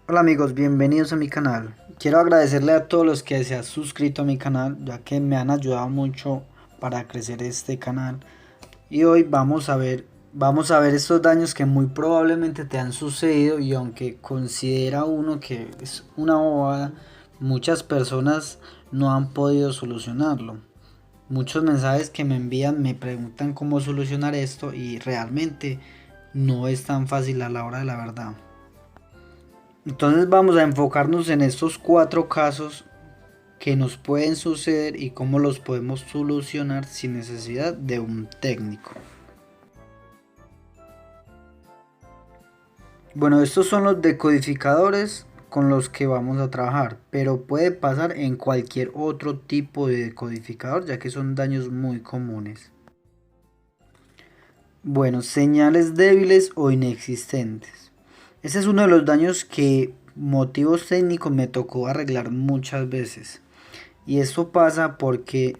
Hola amigos, bienvenidos a mi canal. Quiero agradecerle a todos los que se han suscrito a mi canal, ya que me han ayudado mucho para crecer este canal. Y hoy vamos a ver estos daños que muy probablemente te han sucedido y aunque considera uno que es una bobada, muchas personas no han podido solucionarlo. Muchos mensajes que me envían me preguntan cómo solucionar esto y realmente no es tan fácil a la hora de la verdad. Entonces vamos a enfocarnos en estos 4 casos que nos pueden suceder y cómo los podemos solucionar sin necesidad de un técnico. Bueno, estos son los decodificadores con los que vamos a trabajar, pero puede pasar en cualquier otro tipo de decodificador, ya que son daños muy comunes. Bueno, señales débiles o inexistentes. Ese es uno de los daños que motivos técnicos me tocó arreglar muchas veces. Y esto pasa porque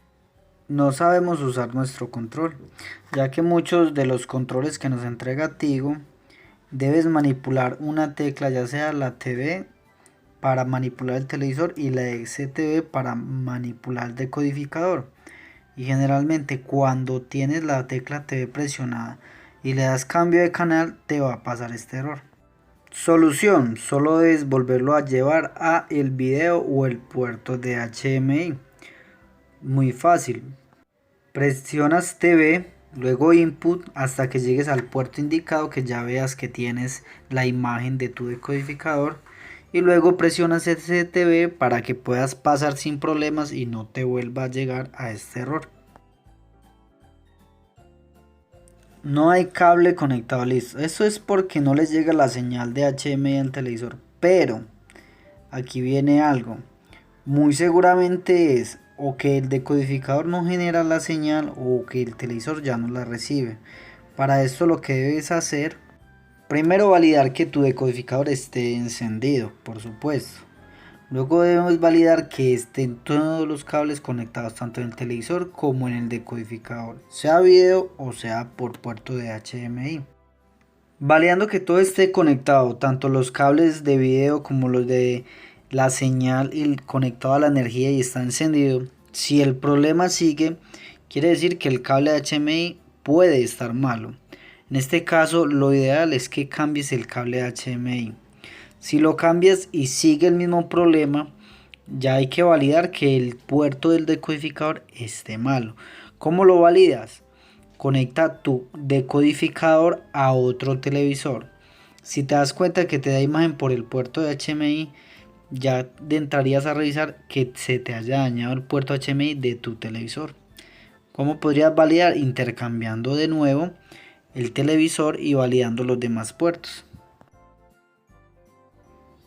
no sabemos usar nuestro control, ya que muchos de los controles que nos entrega Tigo debes manipular una tecla, ya sea la TV para manipular el televisor y la XTV para manipular el decodificador. Y generalmente cuando tienes la tecla TV presionada y le das cambio de canal te va a pasar este error. Solución, solo debes volverlo a llevar a el video o el puerto de HDMI. Muy fácil. Presionas TV, luego Input hasta que llegues al puerto indicado que ya veas que tienes la imagen de tu decodificador y luego presionas STV para que puedas pasar sin problemas y no te vuelva a llegar a este error. No hay cable conectado, listo. Eso es porque no les llega la señal de HDMI al televisor, pero aquí viene algo. Muy seguramente es o que el decodificador no genera la señal o que el televisor ya no la recibe. Para esto lo que debes hacer, primero validar que tu decodificador esté encendido, por supuesto. Luego debemos validar que estén todos los cables conectados tanto en el televisor como en el decodificador, sea video o sea por puerto de HDMI. Validando que todo esté conectado, tanto los cables de video como los de la señal y conectado a la energía y está encendido. Si el problema sigue, quiere decir que el cable HDMI puede estar malo. En este caso, lo ideal es que cambies el cable HDMI. Si lo cambias y sigue el mismo problema, ya hay que validar que el puerto del decodificador esté malo. ¿Cómo lo validas? Conecta tu decodificador a otro televisor. Si te das cuenta que te da imagen por el puerto de HDMI, ya entrarías a revisar que se te haya dañado el puerto HDMI de tu televisor. ¿Cómo podrías validar? Intercambiando de nuevo el televisor y validando los demás puertos.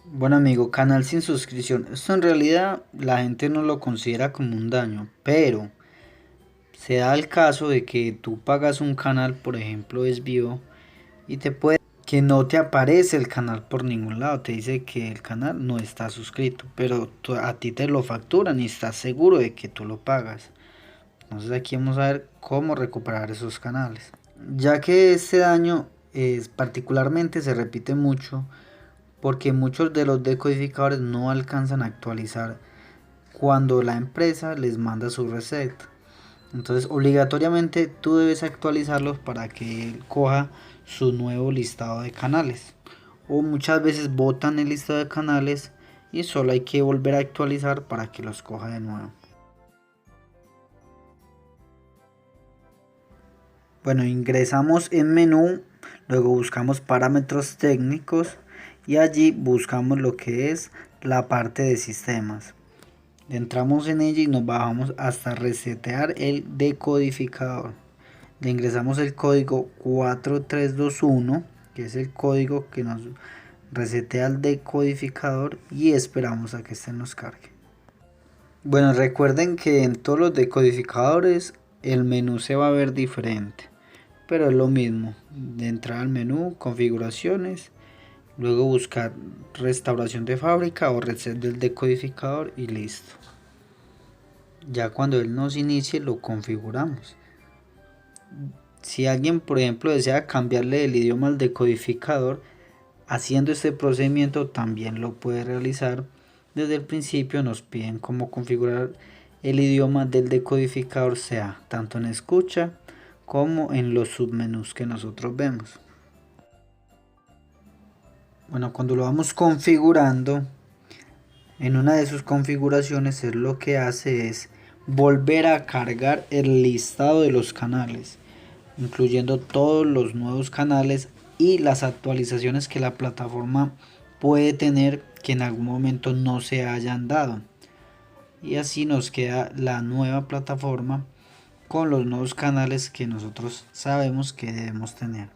Bueno amigo, canal sin suscripción. Esto en realidad la gente no lo considera como un daño, pero se da el caso de que tú pagas un canal, por ejemplo es Vivo, y te puede que no te aparece el canal por ningún lado, te dice que el canal no está suscrito, pero a ti te lo facturan y estás seguro de que tú lo pagas. Entonces aquí vamos a ver cómo recuperar esos canales. Ya que este daño particularmente se repite mucho porque muchos de los decodificadores no alcanzan a actualizar cuando la empresa les manda su reset. Entonces obligatoriamente tú debes actualizarlos para que él coja su nuevo listado de canales. O muchas veces botan el listado de canales y solo hay que volver a actualizar para que los coja de nuevo. Bueno, ingresamos en menú, luego buscamos parámetros técnicos y allí buscamos lo que es la parte de sistemas. Entramos en ella y nos bajamos hasta resetear el decodificador. Le ingresamos el código 4321, que es el código que nos resetea el decodificador y esperamos a que este nos cargue. Bueno, recuerden que en todos los decodificadores el menú se va a ver diferente, pero es lo mismo. De entrar al menú, configuraciones, luego buscar restauración de fábrica o reset del decodificador y listo. Ya cuando él nos inicie lo configuramos. Si alguien por ejemplo desea cambiarle el idioma al decodificador, Haciendo este procedimiento también lo puede realizar. Desde el principio nos piden cómo configurar el idioma del decodificador, sea tanto en escucha como en los submenús que nosotros vemos. Bueno, cuando lo vamos configurando, en una de sus configuraciones él lo que hace es volver a cargar el listado de los canales, incluyendo todos los nuevos canales y las actualizaciones que la plataforma puede tener que en algún momento no se hayan dado. Y así nos queda la nueva plataforma con los nuevos canales que nosotros sabemos que debemos tener.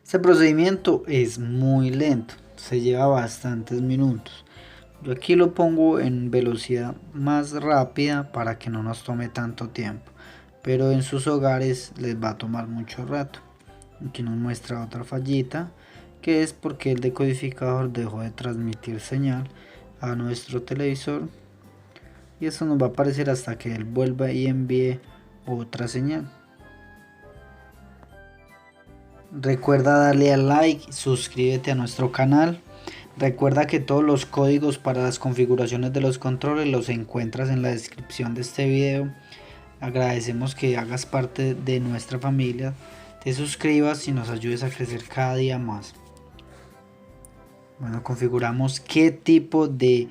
Este procedimiento es muy lento, se lleva bastantes minutos. Yo aquí lo pongo en velocidad más rápida para que no nos tome tanto tiempo, pero en sus hogares les va a tomar mucho rato. Aquí nos muestra otra fallita, que es porque el decodificador dejó de transmitir señal a nuestro televisor, y eso nos va a aparecer hasta que él vuelva y envíe otra señal. Recuerda darle al like, suscríbete a nuestro canal. Recuerda que todos los códigos para las configuraciones de los controles los encuentras en la descripción de este video. Agradecemos que hagas parte de nuestra familia, te suscribas y nos ayudes a crecer cada día más. Bueno, configuramos qué tipo de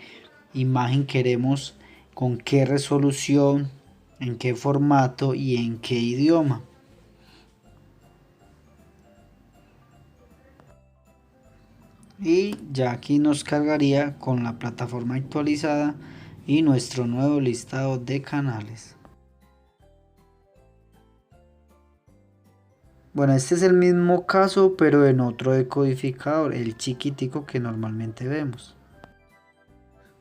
imagen queremos, con qué resolución, en qué formato y en qué idioma. Y ya aquí nos cargaría con la plataforma actualizada y nuestro nuevo listado de canales. Bueno, este es el mismo caso pero en otro decodificador, el chiquitico que normalmente vemos.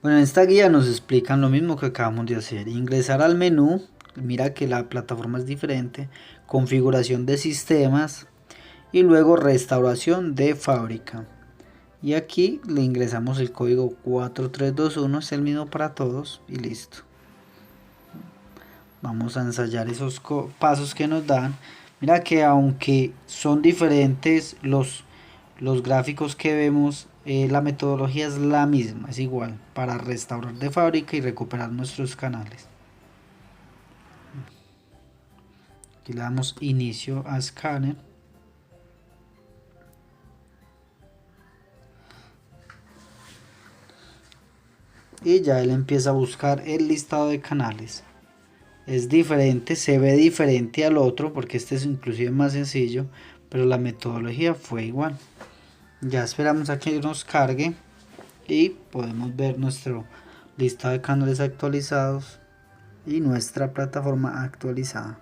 Bueno, en esta guía nos explican lo mismo que acabamos de hacer: ingresar al menú, mira que la plataforma es diferente, configuración de sistemas y luego restauración de fábrica. Y aquí le ingresamos el código 4321, es el mismo para todos y listo. Vamos a ensayar esos pasos que nos dan. Mira que aunque son diferentes los gráficos que vemos, la metodología es la misma, es igual para restaurar de fábrica y recuperar nuestros canales. Aquí le damos inicio a escáner. Y ya él empieza a buscar el listado de canales. Es diferente, se ve diferente al otro porque este es inclusive más sencillo, pero la metodología fue igual. Ya esperamos a que nos cargue y podemos ver nuestro listado de canales actualizados y nuestra plataforma actualizada.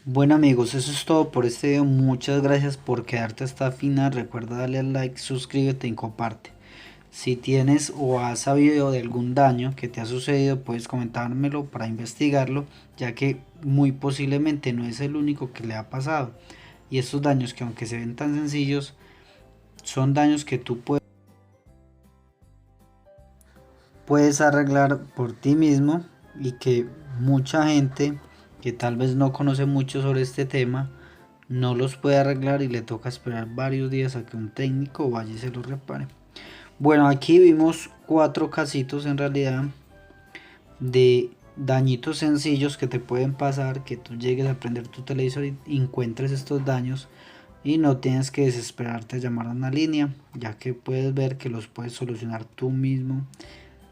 Bueno amigos, eso es todo por este video. Muchas gracias por quedarte hasta el final. Recuerda darle al like, suscríbete y comparte. Si tienes o has sabido de algún daño que te ha sucedido, puedes comentármelo para investigarlo, ya que muy posiblemente no es el único que le ha pasado. Y estos daños, que aunque se ven tan sencillos, son daños que tú puedes arreglar por ti mismo, y que mucha gente que tal vez no conoce mucho sobre este tema no los puede arreglar y le toca esperar varios días a que un técnico vaya y se los repare. Bueno, aquí vimos 4 casitos en realidad de dañitos sencillos que te pueden pasar, que tú llegues a prender tu televisor y encuentres estos daños y no tienes que desesperarte a llamar a una línea, ya que puedes ver que los puedes solucionar tú mismo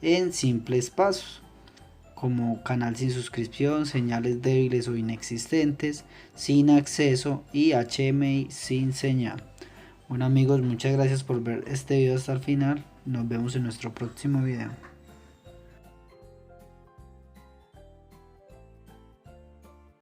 en simples pasos, como canal sin suscripción, señales débiles o inexistentes, sin acceso y HDMI sin señal. Bueno amigos, muchas gracias por ver este video hasta el final. Nos vemos en nuestro próximo video.